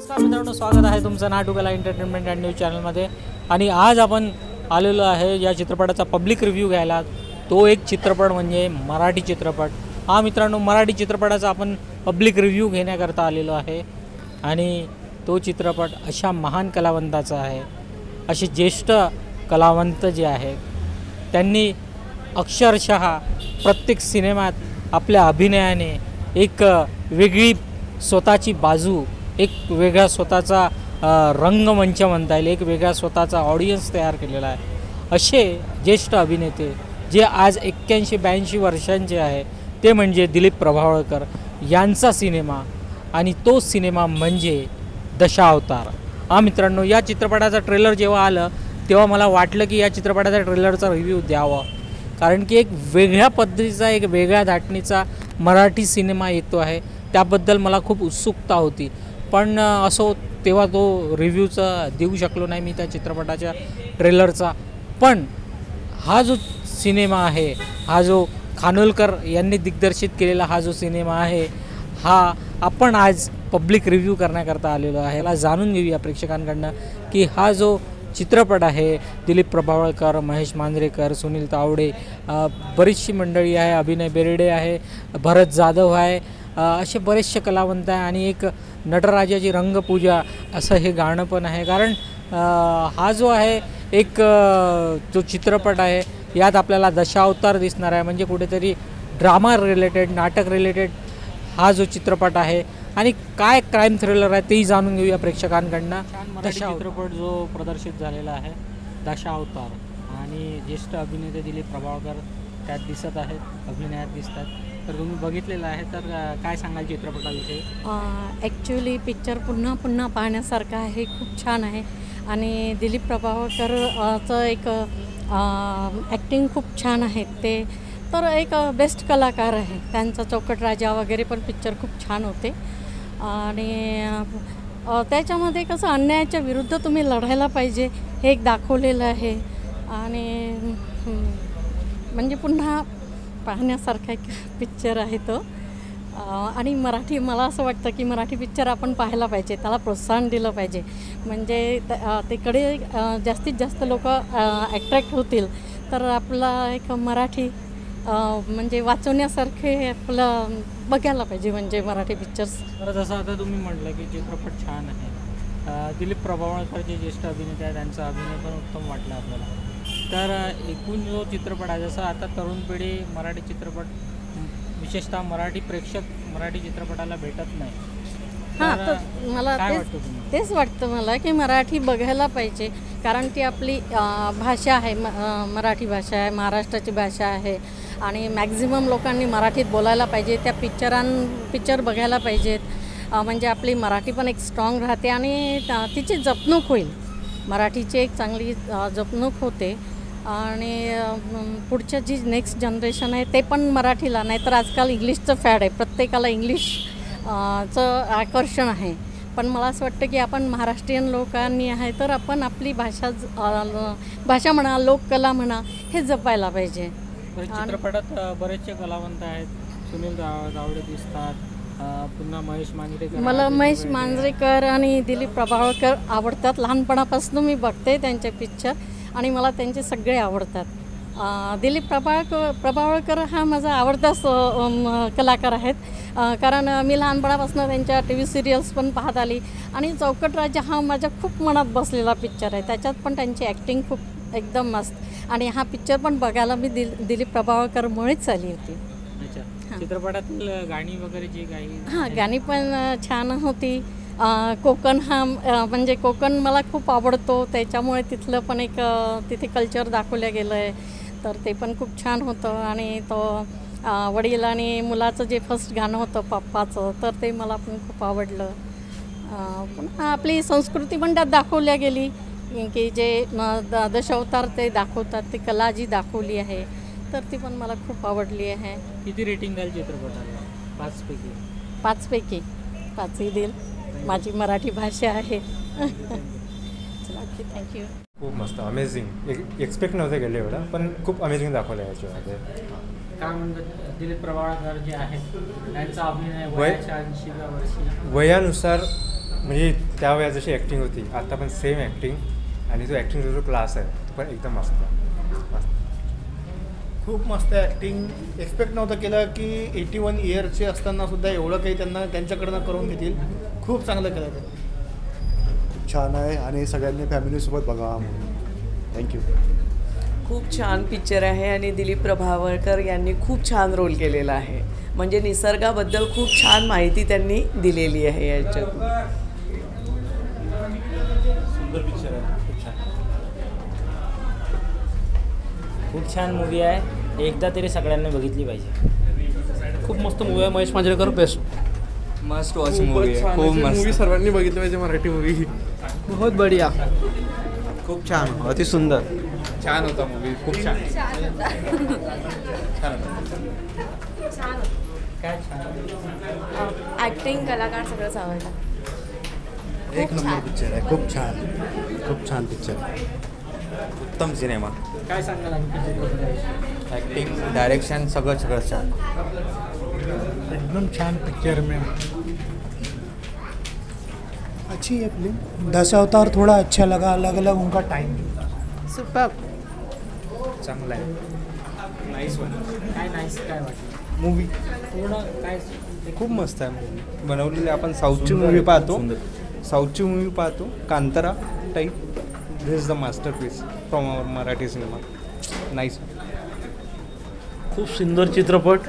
नमस्कार मित्रांनो, स्वागत आहे तुमचं नाटुकला एंटरटेनमेंट अँड न्यूज चॅनलमध्ये. आणि आज आपण आलेलो आहे या चित्रपटाचा पब्लिक रिव्ह्यू घ्यायला. तो एक चित्रपट म्हणजे मराठी चित्रपट. हा मित्रांनो, मराठी चित्रपटाचा आपण पब्लिक रिव्ह्यू घेण्याकरता आलेलो आहे. आणि तो चित्रपट अशा महान कलावंताचा आहे. असे ज्येष्ठ कलावंत जे आहेत त्यांनी अक्षरशः प्रत्येक सिनेमात आपल्या अभिनयाने एक वेगळी स्वतःची बाजू, एक वेगळा स्वतःचा रंगमंच म्हणता येईल, एक वेगळा स्वतःचा ऑडियन्स तयार केलेला आहे. असे ज्येष्ठ अभिनेते जे आज 81-82 वर्षांचे आहे ते म्हणजे दिलीप प्रभावळकर यांचा सिनेमा. आणि तो सिनेमा म्हणजे दशावतार. हा मित्रांनो, या चित्रपटाचा ट्रेलर जेव्हा आलं तेव्हा मला वाटलं की या चित्रपटाचा ट्रेलरचा रिव्ह्यू द्यावा, कारण की एक वेगळ्या पद्धतीचा, एक वेगळ्या धाटणीचा मराठी सिनेमा येतो आहे. त्याबद्दल मला खूप उत्सुकता होती. पण असो, तेव्हा तो रिव्ह्यूचा देऊ शकलो नाही मी त्या चित्रपटाच्या ट्रेलरचा. पण हा जो सिनेमा आहे, हा जो खानोलकर यांनी दिग्दर्शित केलेला हा जो सिनेमा आहे, हा आपण आज पब्लिक रिव्ह्यू करण्याकरता आलेलो आहे. याला जाणून घेऊया प्रेक्षकांकडनं की हा जो चित्रपट आहे, दिलीप प्रभावळकर, महेश मांजरेकर, सुनील तावडे, बरीचशी मंडळी आहे, अभिनय बेर्डे आहे, भरत जाधव आहे, असे बरेचसे कलावंत आहे. आणि एक नटराजाची रंगपूजा असं हे गाणं पण आहे. कारण हा जो आहे एक जो चित्रपट आहे यात आपल्याला दशावतार दिसणार आहे. म्हणजे कुठेतरी ड्रामा रिलेटेड, नाटक रिलेटेड हा जो चित्रपट आहे. आणि काय क्राईम थ्रिलर आहे तेही जाणून घेऊया प्रेक्षकांकडनं. चित्रपट जो प्रदर्शित झालेला आहे दशावतार, आणि ज्येष्ठ अभिनेते दिलीप प्रभावळकर त्यात दिसत आहेत, अभिनयात दिसतात. तर तुम्ही बघितलेलं आहे, तर काय सांगाल चित्रपटाविषयी? ॲक्च्युली पिक्चर पुन्हा पुन्हा पाहण्यासारखं आहे, खूप छान आहे. आणि दिलीप प्रभावळकरचं एक ॲक्टिंग खूप छान आहे. ते तर एक बेस्ट कलाकार आहे. त्यांचा चौकट राजा वगैरे पण पिक्चर खूप छान होते. आणि त्याच्यामध्ये कसं अन्यायाच्या विरुद्ध तुम्ही लढायला पाहिजे हे एक दाखवलेलं आहे. आणि म्हणजे पुन्हा पाहण्यासारखा एक पिक्चर आहे तो. आणि मला असं वाटतं की मराठी पिक्चर आपण पाहायला पाहिजे, त्याला प्रोत्साहन दिलं पाहिजे. म्हणजे तिकडे जास्तीत जास्त लोक ॲट्रॅक्ट होतील. तर आपला एक मराठी म्हणजे वाचवण्यासारखे आपलं बघायला पाहिजे म्हणजे मराठी पिक्चर्स. तर जसं आता तुम्ही म्हटलं की चित्रपट छान आहे, दिलीप प्रभावळकर जे ज्येष्ठ अभिनेते आहेत त्यांचा अभिनय पण उत्तम वाटला आपल्याला. तर एकूण जो चित्रपट आहे, जसं आता तरुण पिढी मराठी चित्रपट, विशेषतः मराठी प्रेक्षक मराठी चित्रपटाला भेटत नाही. हां, तर मला तेच वाटतं मला की मराठी बघायला पाहिजे. कारण ती आपली भाषा आहे, मराठी भाषा आहे, महाराष्ट्राची भाषा आहे. आणि मॅक्झिमम लोकांनी मराठीत बोलायला पाहिजे. त्या पिक्चर बघायला पाहिजेत. म्हणजे आपली मराठी पण एक स्ट्रॉंग राहते आणि तिची जपणूक होईल. मराठीची एक चांगली जपणूक होते. आणि पुढच्या जी नेक्स्ट जनरेशन आहे ते पण मराठीला, नाही तर आजकाल इंग्लिशचं फॅड आहे, प्रत्येकाला इंग्लिशचं आकर्षण आहे. पण मला असं वाटतं की आपण महाराष्ट्रीयन लोकांनी आहे तर आपण आपली भाषा म्हणा, लोककला म्हणा, हे जपायला पाहिजे. चित्रपटात बरेचसे कलावंत आहेत. सुनील तावडे दिसतात, पुन्हा महेश मांजरेकर. मला महेश मांजरेकर आणि दिलीप प्रभावळकर आवडतात. लहानपणापासून मी बघते त्यांचे पिक्चर आणि मला त्यांचे सगळे आवडतात. दिलीप प्रभावळकर हा माझा आवडताच कलाकार आहेत. कारण मी लहानपणापासून त्यांच्या TV सिरियल्स पण पाहत आली. आणि चौकट राजा हा माझ्या खूप मनात बसलेला पिक्चर आहे. त्याच्यात पण त्यांची ॲक्टिंग खूप एकदम मस्त. आणि हा पिक्चर पण बघायला मी दिलीप प्रभावळकरमुळेच आली होती. चित्रपटातील गाणी वगैरे जे काही गाणी पण छान होती. कोकण म्हणजे कोकण मला खूप आवडतो, त्याच्यामुळे तिथलं पण एक तिथे कल्चर दाखवलं गेलं आहे. तर ते पण खूप छान होतं. आणि तो वडील आणि मुलाचं जे फर्स्ट गाणं होतं पप्पाचं, तर ते मला पण खूप आवडलं. पण आपली संस्कृती पण त्यात दाखवल्या गेली की जे दशावतार ते दाखवतात, ती कला जी दाखवली आहे, तर ती पण मला खूप आवडली आहे. किती रेटिंग द्याल चित्रपटाला? 5पैकी 5ही देईल. माझी मराठी भाषा आहे. चला, ओके, थँक्यू. खूप मस्त, अमेझिंग. एक्सपेक्ट नव्हते केले एवढं, पण खूप अमेझिंग दाखवलं आहे याच्यामध्ये. काय म्हणतात, दिलीप प्रभावळकर जे आहेत त्यांचा अभिनय वयाच्या 80व्या वर्षी वयानुसार म्हणजे त्यावेळेस जशी ॲक्टिंग होती आता पण सेम ॲक्टिंग, आणि तो ॲक्टिंगचा जो क्लास आहे तो पण एकदम मस्त. खूप मस्त ॲक्टिंग. एक्सपेक्ट नव्हतं केलं की 81 इयरचे असताना सुद्धा एवढं काही त्यांच्याकडनं करून घेतील. खूप चांगलं केलं ते. छान आहे आणि सगळ्यांनी फॅमिलीसोबत बघा. थँक्यू. खूप छान पिक्चर आहे आणि दिलीप प्रभावळकर यांनी खूप छान रोल केलेला आहे. म्हणजे निसर्गाबद्दल खूप छान माहिती त्यांनी दिलेली आहे याच्यातून. सुंदर पिक्चर आहे. खूप छान मूवी आहे. एकदा तरी सगळ्यांनी बघितली पाहिजे. खूप मस्त मूवी आहे. Mahesh Manjrekar best. Must watch movie आहे. खूप मस्त मूवी सर्वांनी बघितली पाहिजे. मराठी मूवी बहुत बढिया. खूप छान, अति सुंदर. छान होता मूवी. खूप छान. ॲक्टिंग, कलाकार सगळंच आवडलं. एक नंबर पिक्चर आहे. खूप छान, खूप छान पिक्चर आहे. उत्तम सिनेमा. काय सांगाल आणखी? ॲक्टिंग, डायरेक्शन सगळं छान. एकदम छान पिक्चर में अच्छी है फिल्म. दशावतार थोड़ा अच्छा लगा, अलग अलग उनका टाइम. सुपर. चांगला आहे. Nice one. काय नाईस काय वाटलं मूवी पूर्ण काय? खूप मस्त आहे मूवी बनवलेली. आपण साऊथची मूवी पाहतो, Kantara type. This is the masterpiece from our Marathi cinema. Nice. खूप सुंदर चित्रपट.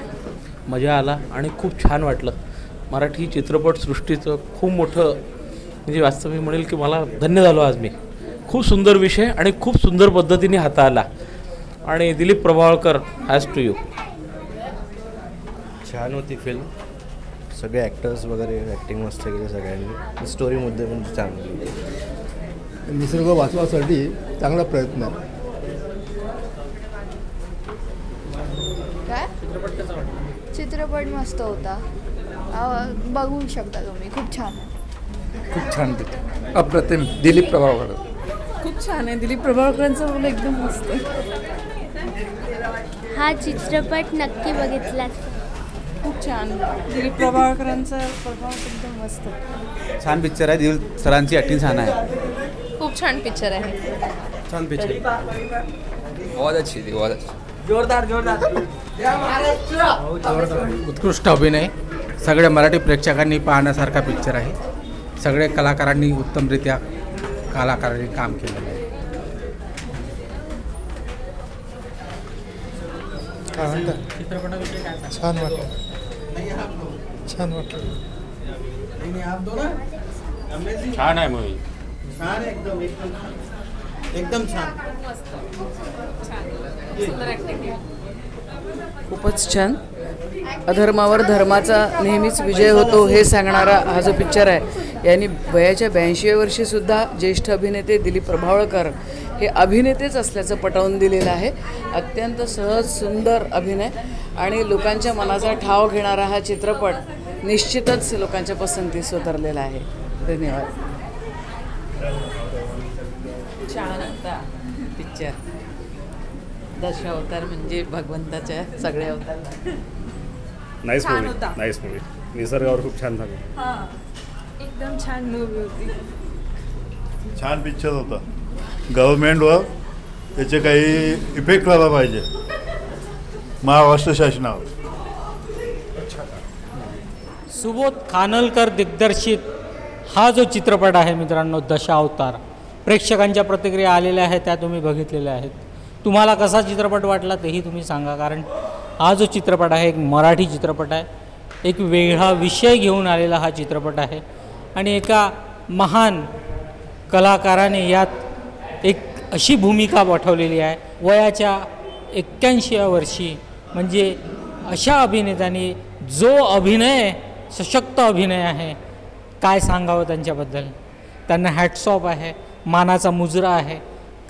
मजा आला आणि खूप छान वाटलं. मराठी चित्रपटसृष्टीचं खूप मोठं म्हणजे वास्तव मी म्हणेल की मला धन्य झालो आज मी. खूप सुंदर विषय आणि खूप सुंदर पद्धतीने हाताळला. आणि Dilip Prabhavalkar has to you. छान होती फिल्म. सगळे ॲक्टर्स वगैरे ॲक्टिंग मस्त केली सगळ्यांनी. स्टोरीमध्ये पण चांगली. निसर्ग वाचवासाठी चांगला प्रयत्न आहे. काय चित्रपट मस्त होता. बघू शकता तुम्ही. खूप छान. खूप छान पिक्चर. अप्रतिम. दिलीप प्रभावळकर खूप छान आहे. दिलीप प्रभावळकरांचं रोल एकदम मस्त. हा चित्रपट नक्की बघितलाच. खूप छान. दिलीप प्रभावळकरांचा प्रभाव एकदम मस्त. छान पिक्चर आहे. दिलीप सरांची ॲक्टिंग छान आहे. खूप छान पिक्चर आहे. छान पिक्चर. आवाज अच्छी थी. आवाज अच्छी. उत्कृष्ट अभिनय. सगळ्या मराठी प्रेक्षकांनी पाहण्यासारखा पिक्चर आहे. सगळे कलाकारांनी उत्तमरित्या कलाकारांनी काम केलेलं आहे. काय म्हणतात? चित्रपटाविषयी काय सांगाल? छान वाटलं. छान वाटलं. छान आहे मूवी. छान. एकदम छान. खूपच छान. अधर्मावर धर्माचा नेहमीच विजय होतो हे सांगणारा हा जो पिक्चर आहे यांनी वयाच्या 82व्या वर्षीसुद्धा ज्येष्ठ अभिनेते दिलीप प्रभावळकर हे अभिनेतेच असल्याचं पटवून दिलेलं आहे. अत्यंत सहज सुंदर अभिनय आणि लोकांच्या मनाचा ठाव घेणारा हा चित्रपट निश्चितच लोकांच्या पसंतीस उतरलेला आहे. धन्यवाद. छान होता पिक्चर. दशावतार म्हणजे भगवंताच्या सगळ्या अवतार. Nice movie. निसर्गावर खूप छान झालं. एकदम छान मूवी होती. छान पिक्चर होता. गव्हर्मेंटवर त्याचे काही इफेक्ट व्हायला पाहिजे महाराष्ट्र शासनावर. सुबोध खानोलकर दिग्दर्शित हा जो चित्रपट आहे मित्रांनो, दशावतार, प्रेक्षकांच्या प्रतिक्रिया आलेल्या आहेत त्या तुम्ही बघितलेल्या आहेत. तुम्हाला कसा चित्रपट वाटला तेही तुम्ही सांगा. कारण हा जो चित्रपट आहे एक मराठी चित्रपट आहे. एक वेगळा विषय घेऊन आलेला हा चित्रपट आहे आणि एका महान कलाकाराने यात एक अशी भूमिका वठवलेली आहे. वयाच्या 81व्या वर्षी म्हणजे अशा अभिनेत्याने जो अभिनय, सशक्त अभिनय आहे, काय सांगावं त्यांच्याबद्दल. त्यांना हॅट्स ऑफ आहे. मानाचा मुजरा आहे.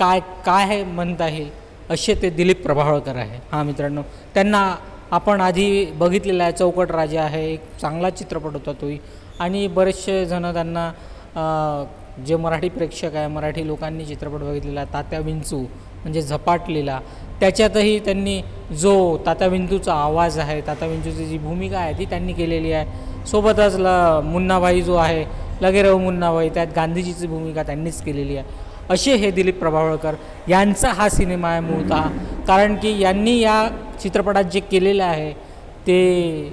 काय म्हणता येईल असे ते दिलीप प्रभावळकर आहे. हां मित्रांनो, त्यांना आपण आधी बघितलेला आहे. चौकट राजा आहे, एक चांगला चित्रपट होता तोही. आणि बरेचसे जण त्यांना जे मराठी प्रेक्षक आहे, मराठी लोकांनी चित्रपट बघितलेला तात्या विंचू म्हणजे झपाटलेला, त्याच्यातही त्यांनी जो तात्या विंचूचा आवाज आहे, तात्या विंचूची जी भूमिका आहे ती त्यांनी केलेली आहे. सोबतच मुन्नाभाई जो आहे लगे रव मुन्ना वय, त्यात गांधीजीची भूमिका त्यांनीच केलेली आहे. असे हे दिलीप प्रभावळकर यांचा हा सिनेमा आहे मूळतः. कारण की यांनी या चित्रपटात जे केलेलं आहे ते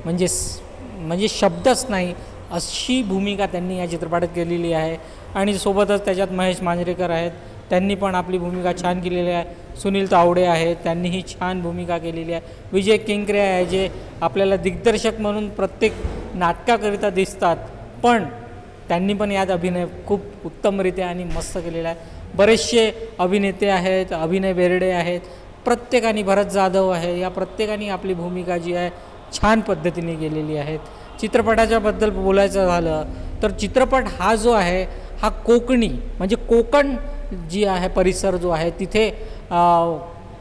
म्हणजे शब्दच नाही अशी भूमिका त्यांनी या चित्रपटात केलेली आहे. आणि सोबतच त्याच्यात महेश मांजरेकर आहेत, त्यांनी पण आपली भूमिका छान केलेली आहे. सुनील तावडे आहेत, त्यांनीही छान भूमिका केलेली आहे. विजय केंकरे आहे जे आपल्याला दिग्दर्शक म्हणून प्रत्येक नाटकाकरिता दिसतात, पण त्यांनी पण यात अभिनय खूप उत्तमरित्या आणि मस्त केलेला आहे. बरेचसे अभिनेते आहेत, अभिनय बेर्डे आहेत, प्रत्येकाने भरत जाधव आहे, या प्रत्येकाने आपली भूमिका जी आहे छान पद्धतीने केलेली आहेत. चित्रपटाच्याबद्दल बोलायचं झालं तर चित्रपट हा जो आहे हा कोकणी म्हणजे कोकण जी आहे परिसर जो आहे तिथे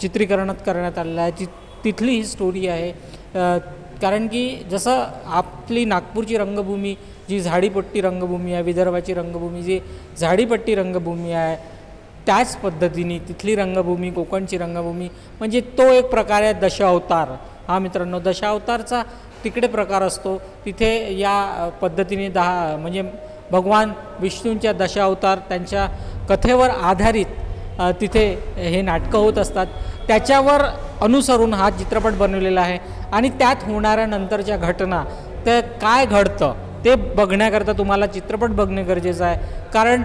चित्रीकरणात करण्यात आलेला आहे. तिथली ही स्टोरी आहे. कारण की जसं आपली नागपूरची रंगभूमी जी झाडीपट्टी रंगभूमी आहे, विदर्भाची रंगभूमी जी झाडीपट्टी रंगभूमी आहे, त्याच पद्धतीने तिथली रंगभूमी कोकणची रंगभूमी म्हणजे तो एक प्रकार आहे दशावतार. हा मित्रांनो, दशावतारचा तिकडे प्रकार असतो. तिथे या पद्धतीने म्हणजे भगवान विष्णूंच्या दशावतार त्यांच्या कथेवर आधारित तिथे हे नाटकं होत असतात. त्याच्यावर अनुसरून हा चित्रपट बनवलेला आहे. आणि त्यात होणाऱ्या नंतरच्या घटना ते काय घडतं ते बघण्याकरता तुम्हाला चित्रपट बघणे गरजेचं आहे. कारण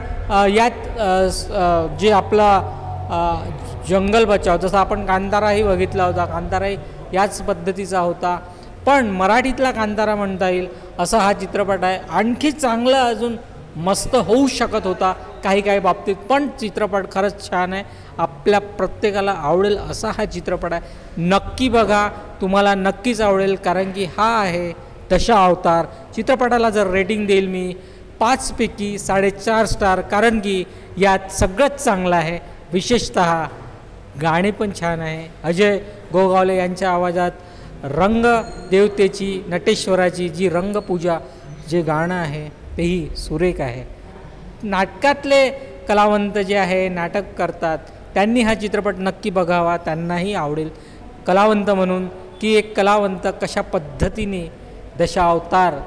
यात जे आपला जंगल बचाव, जसं आपण कांताराही बघितला होता, कांताराही याच पद्धतीचा होता, पण मराठीतला कांतारा म्हणता येईल असा हा चित्रपट आहे. आणखी चांगलं अजून मस्त होऊ शकत होता काही बाबतीत, पण चित्रपट खरंच छान आहे. आपल्या प्रत्येकाला आवडेल असा हा चित्रपट आहे. नक्की बघा, तुम्हाला नक्कीच आवडेल. कारण की हा आहे दशावतार. चित्रपटाला जर रेटिंग देईल मी 5 पैकी 4.5 स्टार. कारण की यात सगळंच चांगलं आहे. विशेषतः गाणे पण छान आहे. अजय गोगावले यांच्या आवाजात रंग देवतेची नटेश्वराची जी रंगपूजा जे गाणं आहे तेही सुरेख आहे. नाटकातले कलावंत जे आहे नाटक करतात त्यांनी हा चित्रपट नक्की बघावा, त्यांनाही आवडेल. कलावंत म्हणून की एक कलावंत कशा पद्धतीने दशावतार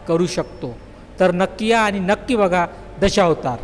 करू शकतो. तर नक्की या आणि नक्की बघा दशावतार.